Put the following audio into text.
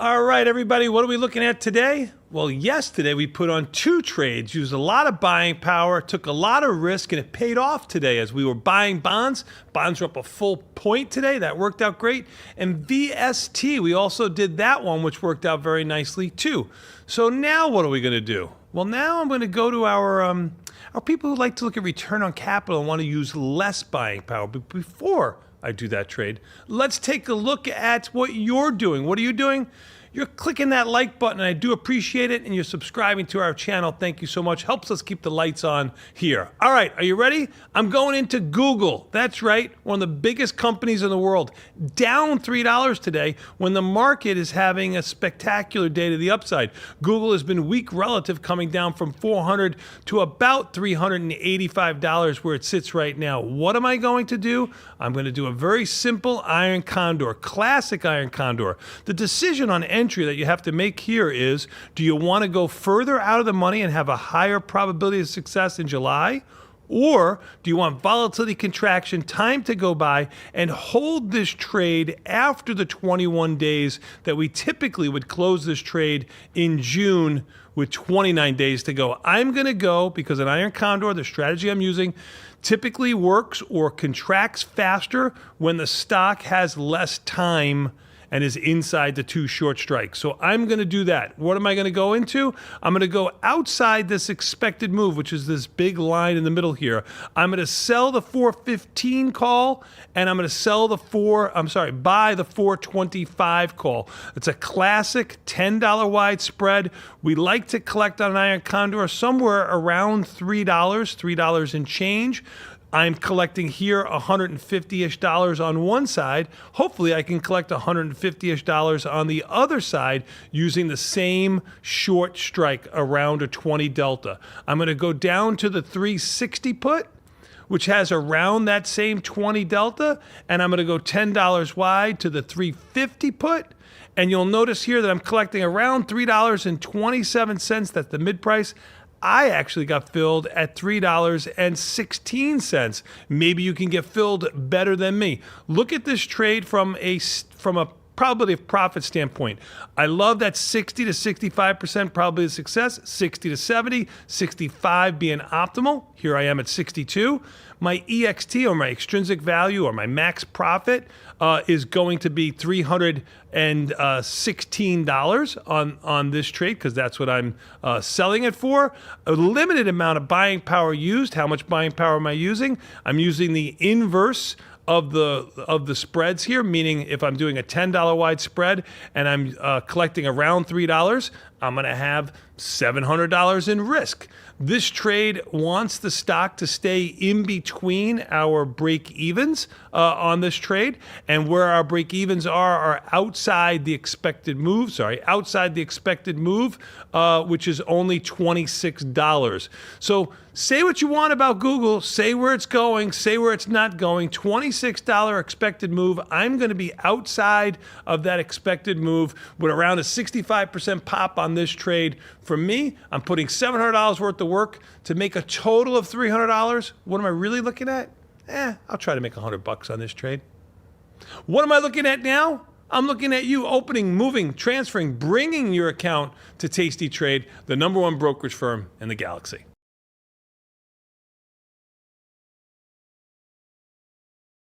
All right, everybody, what are we looking at today? Well, yesterday we put on 2 trades, used a lot of buying power, took a lot of risk, and it paid off today as we were buying bonds. Bonds were up a full point today. That worked out great. And VST, we also did that one, which worked out very nicely too. So now what are we going to do? Well, now I'm going to go to our people who like to look at return on capital and want to use less buying power. But before I do that trade, let's take a look at what you're doing. What are you doing? You're clicking that like button, and I do appreciate it, and you're subscribing to our channel. Thank you so much. Helps us keep the lights on here. All right, are you ready? I'm going into Google. That's right, one of the biggest companies in the world. Down $3 today when the market is having a spectacular day to the upside. Google has been weak relative, coming down from $400 to about $385 where it sits right now. What am I going to do? I'm going to do a very simple iron condor, classic iron condor. The decision on entry that you have to make here is, do you want to go further out of the money and have a higher probability of success in July? Or do you want volatility contraction, time to go by, and hold this trade after the 21 days that we typically would close this trade in June with 29 days to go? I'm going to go because an iron condor, the strategy I'm using, typically works or contracts faster when the stock has less time and is inside the 2 short strikes. So I'm going to do that. What am I going to go into? I'm going to go outside this expected move, which is this big line in the middle here. I'm going to sell the 415 call, and I'm going to buy the 425 call. It's a classic $10 wide spread. We like to collect on an iron condor somewhere around $3 and change. I'm collecting here $150-ish on one side. Hopefully I can collect $150-ish on the other side using the same short strike around a 20 delta. I'm going to go down to the 360 put, which has around that same 20 delta, and I'm going to go $10 wide to the 350 put. And you'll notice here that I'm collecting around $3.27. That's the mid price. I actually got filled at $3.16. Maybe you can get filled better than me. Look at this trade from a probability of profit standpoint. I love that 60 to 65% probability of success, 60 to 70, 65 being optimal. Here I am at 62. My EXT, or my extrinsic value, or my max profit is going to be $316 on this trade, because that's what I'm selling it for. A limited amount of buying power used. How much buying power am I using? I'm using the inverse of the spreads here, meaning if I'm doing a $10 wide spread and I'm collecting around $3, I'm going to have $700 in risk. This trade wants the stock to stay in between our break-evens on this trade, and where our break-evens are outside the expected move, which is only $26. So say what you want about Google, say where it's going, say where it's not going. $26 expected move. I'm going to be outside of that expected move with around a 65% pop on this trade. For me, I'm putting $700 worth of work to make a total of $300. What am I really looking at? I'll try to make $100 on this trade. What am I looking at now? I'm looking at you opening, moving, transferring, bringing your account to Tasty Trade, the #1 brokerage firm in the galaxy.